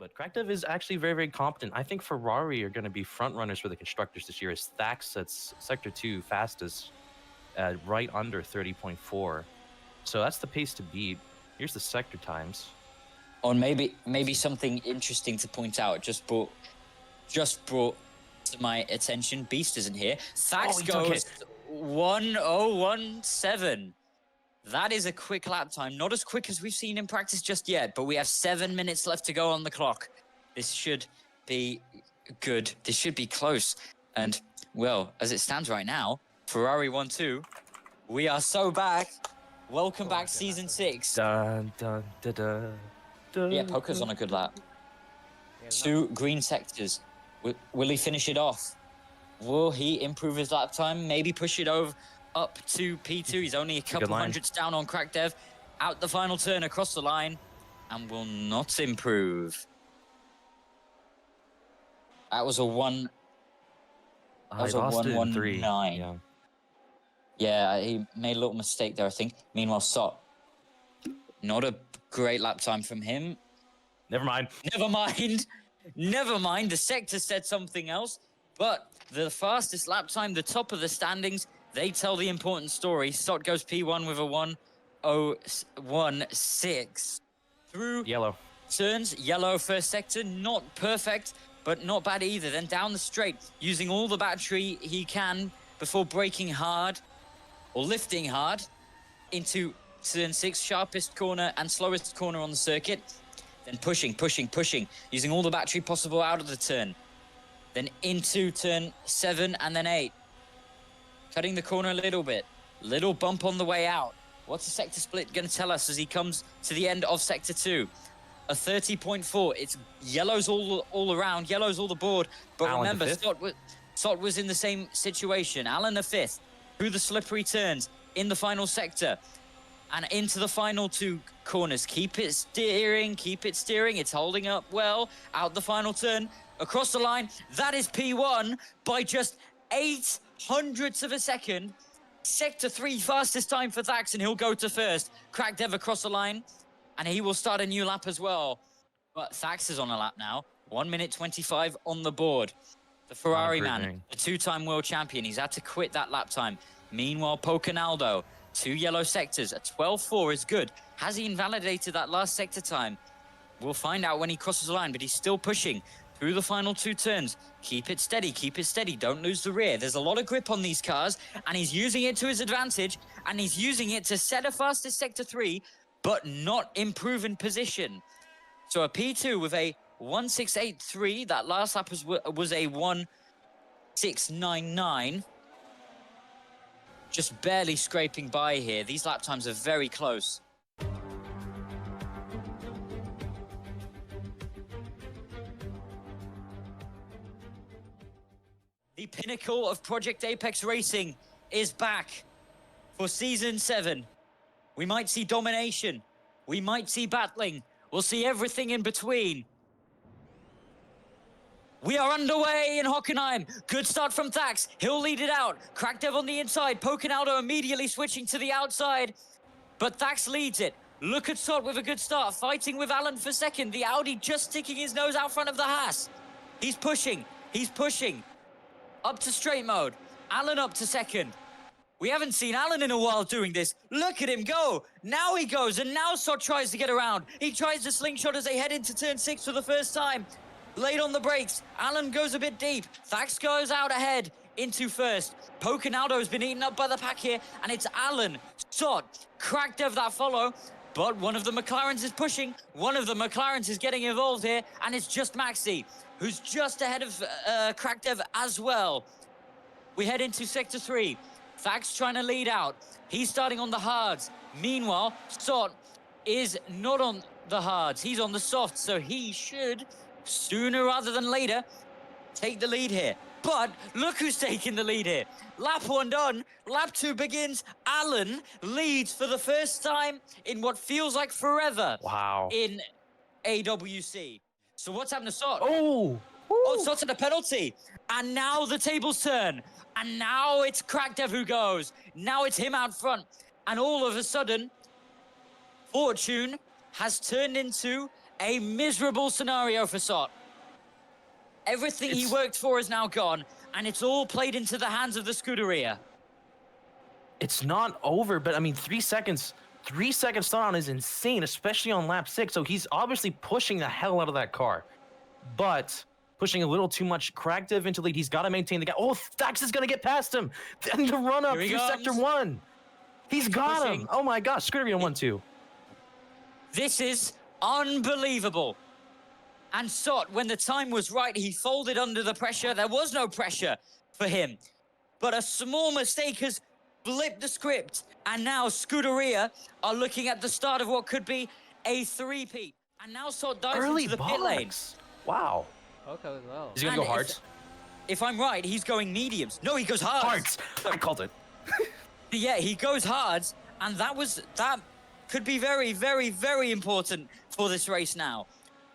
But Krakow is actually very, very competent. I think Ferrari are going to be front runners for the constructors this year. As Thax sets Sector 2 fastest at right under 30.4. So that's the pace to beat. Here's the sector times. Or maybe something interesting to point out. Just brought to my attention. Beast isn't here. Thax goes 1017. That is a quick lap time. Not as quick as we've seen in practice just yet, but we have 7 minutes left to go on the clock. This should be good. This should be close. And, well, as it stands right now, Ferrari 1-2. We are so back. Welcome back, Season 6. Dun, dun, dun, dun, dun, Yeah, Poker's on a good lap. 2 green sectors. Will he finish it off? Will he improve his lap time? Maybe push it over up to P2. He's only a couple hundreds down on Crackdev. Out the final turn across the line and will not improve. That was a 119. Yeah, he made a little mistake there, I think. Meanwhile, Sot, not a great lap time from him. Never mind. The sector said something else. But the fastest lap time, the top of the standings, they tell the important story. Sot goes P1 with a 1:01.6. Through yellow turns, yellow first sector, not perfect, but not bad either. Then down the straight, using all the battery he can before braking hard or lifting hard into turn 6, sharpest corner and slowest corner on the circuit. Then pushing, using all the battery possible out of the turn. Then into turn 7 and then 8. Cutting the corner a little bit. Little bump on the way out. What's the sector split going to tell us as he comes to the end of sector 2? A 30.4. It's yellows all around. Yellows all the board. But Alan remember, Sot was in the same situation. Alan the 5th. Through the slippery turns. In the final sector. And into the final 2 corners. Keep it steering. It's holding up well. Out the final turn. Across the line. That is P1 by just 0.08 of a second. Sector 3 fastest time for Thax, and he'll go to first. Crackdev across the line, and he will start a new lap as well. But Thax is on a lap now. 1:25 on the board. The Ferrari man, the 2-time world champion, he's had to quit that lap time. Meanwhile, Pocanaldo, 2 yellow sectors. A 12.4 is good. Has he invalidated that last sector time? We'll find out when he crosses the line, but he's still pushing through the final 2 turns. Keep it steady. Don't lose the rear. There's a lot of grip on these cars, and he's using it to his advantage, and he's using it to set a fastest sector 3, but not improve in position. So a P2 with a 1:06.83. That last lap was a 1:06.99. Just barely scraping by here. These lap times are very close. The pinnacle of Project Apex Racing is back for Season 7. We might see domination. We might see battling. We'll see everything in between. We are underway in Hockenheim. Good start from Thax. He'll lead it out. Crackdev on the inside. Pocanaldo immediately switching to the outside. But Thax leads it. Look at Sot with a good start. Fighting with Alan for second. The Audi just sticking his nose out front of the Haas. He's pushing. Up to straight mode. Alan up to second. We haven't seen Alan in a while doing this. Look at him go. Now he goes, and now Sot tries to get around. He tries to slingshot as they head into turn 6 for the first time. Late on the brakes. Alan goes a bit deep. Thax goes out ahead into first. Pocanaldo has been eaten up by the pack here, and it's Alan, Sot, Crackdev that follow. But one of the McLarens is pushing. One of the McLarens is getting involved here, and it's just Maxi, who's just ahead of Crackdev as well. We head into Sector 3. Thax trying to lead out. He's starting on the hards. Meanwhile, Sot is not on the hards. He's on the softs, so he should, sooner rather than later, take the lead here. But look who's taking the lead here. Lap 1 done. Lap 2 begins. Alan leads for the first time in what feels like forever. Wow. In AWC. So what's happened to Sot? Oh, Sot's at a penalty. And now the tables turn. And now it's Crackdev who goes. Now it's him out front. And all of a sudden, fortune has turned into a miserable scenario for Sot. Everything he worked for is now gone, and it's all played into the hands of the Scuderia. It's not over, but I mean, 3 seconds. 3 seconds start on is insane, especially on lap 6. So he's obviously pushing the hell out of that car, but pushing a little too much. Kragdev into lead. He's got to maintain the gap. Oh, Thax is going to get past him. And the run up through sector 1. He's got him. Oh my gosh, Scuderia 1-2. This is unbelievable. And Sot, when the time was right, he folded under the pressure. There was no pressure for him. But a small mistake has flipped the script. And now Scuderia are looking at the start of what could be a three-peat. And now Sot dives Early into the pit lane. Wow. Okay, well. Is he going to go hards? If I'm right, he's going mediums. No, he goes hards. Hards. I called it. Yeah, he goes hards. And that could be very, very, very important for this race now.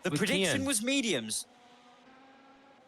The prediction was mediums.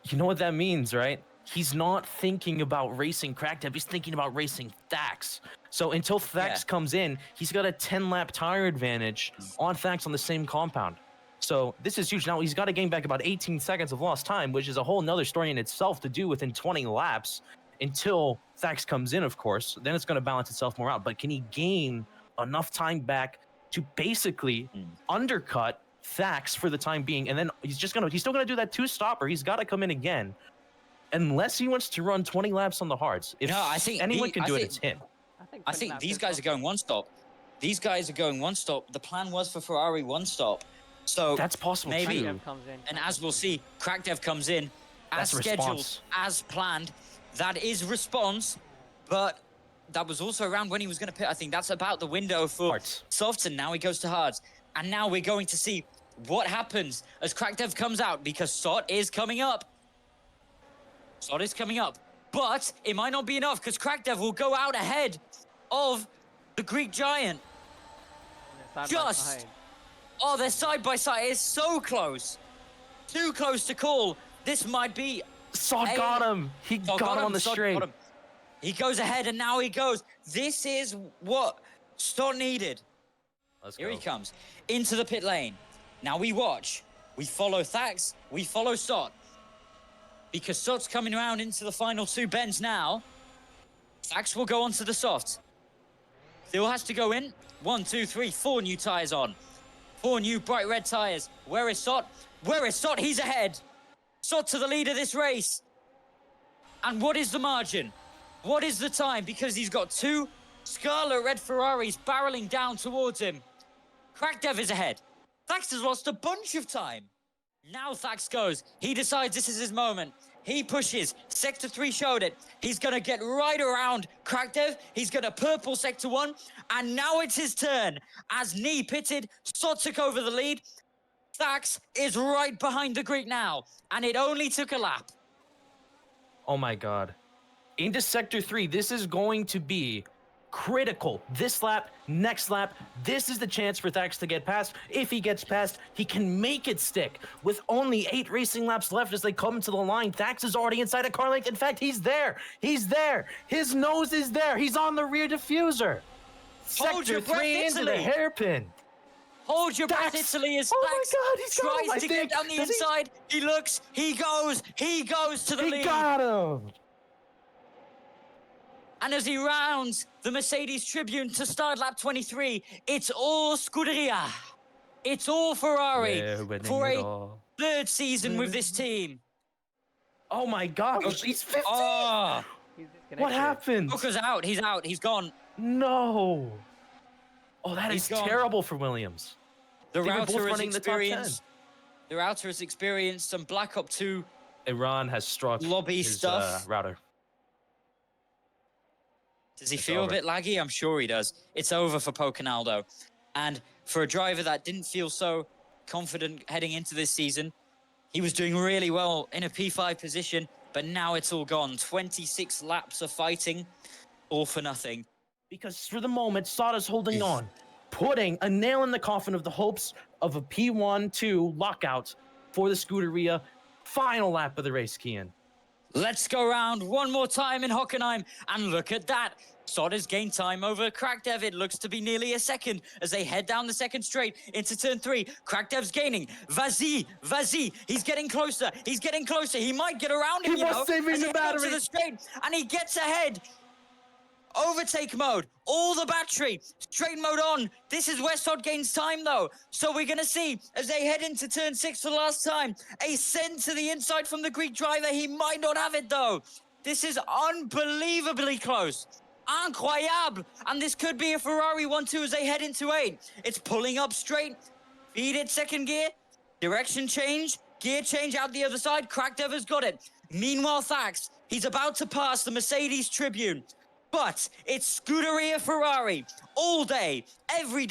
You know what that means, right? He's not thinking about racing Kragdev. He's thinking about racing Thax. So until Thax comes in, he's got a 10-lap tire advantage on Thax on the same compound. So this is huge. Now he's got to gain back about 18 seconds of lost time, which is a whole nother story in itself to do within 20 laps until Thax comes in, of course. Then it's going to balance itself more out. But can he gain enough time back to basically undercut Thax for the time being? And then he's still gonna do that 2-stopper. He's got to come in again, unless he wants to run 20 laps on the hards. If I think anyone can do it, it's him. I think these guys are going one stop. These guys are going one stop. The plan was for Ferrari one stop. So that's possible maybe, too. And as we'll see, Kragdev comes in as scheduled, as planned. That is response, but that was also around when he was going to pit. I think that's about the window for softs, and now he goes to hards. And now we're going to see what happens as Kragdev comes out, because Sot is coming up. Sot is coming up. But it might not be enough, because Kragdev will go out ahead of the Greek giant. Oh, they're side by side. It's so close. Too close to call. This might be... Sot got him. He got him on the straight. He goes ahead, and now he goes. This is what Sot needed. Here he comes into the pit lane. Now we watch. We follow Thax. We follow Sot. Because Sot's coming around into the final 2 bends now. Thax will go onto the soft. Still has to go in. 1, 2, 3, 4 new tires on. 4 new bright red tires. Where is Sot? Where is Sot? He's ahead. Sot to the lead of this race. And what is the margin? What is the time? Because he's got 2 scarlet red Ferraris barreling down towards him. Kragdev is ahead. Thax has lost a bunch of time. Now Thax goes. He decides this is his moment. He pushes. Sector 3 showed it. He's going to get right around Kragdev. He's going to purple Sector 1. And now it's his turn. As Knee pitted, Sot took over the lead. Thax is right behind the Greek now. And it only took a lap. Oh my God. Into Sector 3, this is going to be critical. This lap, next lap, this is the chance for Thax to get past. If he gets past, he can make it stick. With only 8 racing laps left as they come to the line, Thax is already inside a car length. In fact, he's there. He's there. His nose is there. He's on the rear diffuser. Sector 3 into the hairpin. Hold your breath, Italy, as Thax tries to get down the inside. He looks, he goes to the lead. He got him. And as he rounds the Mercedes Tribune to start lap 23, it's all Scuderia. It's all Ferrari for a 3rd season with this team. Oh my God, he's 15. Oh. What happened? Booker's out. He's out. He's gone. No. Oh, that is terrible for Williams. The router has experienced some Black Ops 2 Iran has struck lobby his stuff. Router. Does he feel a bit laggy? I'm sure he does. It's over for Pocanaldo. And for a driver that didn't feel so confident heading into this season, he was doing really well in a P5 position, but now it's all gone. 26 laps of fighting, all for nothing. Because for the moment, Sada's holding on, putting a nail in the coffin of the hopes of a P1-2 lockout for the Scuderia. Final lap of the race, Kian. Let's go around one more time in Hockenheim, and look at that. Sod has gained time over Krakdev. It looks to be nearly a second as they head down the second straight into turn 3. Krakdev's gaining. Vazi, he's getting closer. He's getting closer. He might get around him, He was saving as the he heads onto battery. the straight, and he gets ahead. Overtake mode, all the battery, straight mode on. This is where Sod gains time though. So we're gonna see as they head into turn 6 for the last time. A send to the inside from the Greek driver. He might not have it though. This is unbelievably close. Incroyable. And this could be a Ferrari 1-2 as they head into 8. It's pulling up straight. Feed it second gear. Direction change. Gear change out the other side. Krakdev has got it. Meanwhile, Thax, he's about to pass the Mercedes Tribune. But it's Scuderia Ferrari all day, every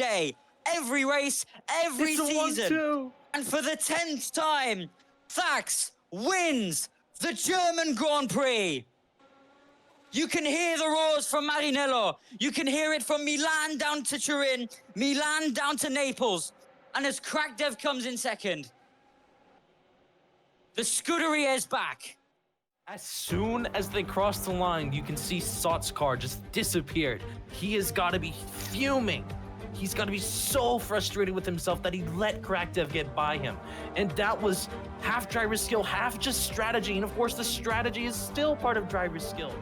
race, every It's a season. 1-2. And for the 10th time, Thax wins the German Grand Prix. You can hear the roars from Marinello. You can hear it from Milan down to Turin, Milan down to Naples. And as Krakdev comes in second, the Scuderia is back. As soon as they crossed the line, you can see Sot's car just disappeared. He has got to be fuming. He's got to be so frustrated with himself that he let Krakdev get by him. And that was half driver skill, half just strategy. And of course, the strategy is still part of driver skill.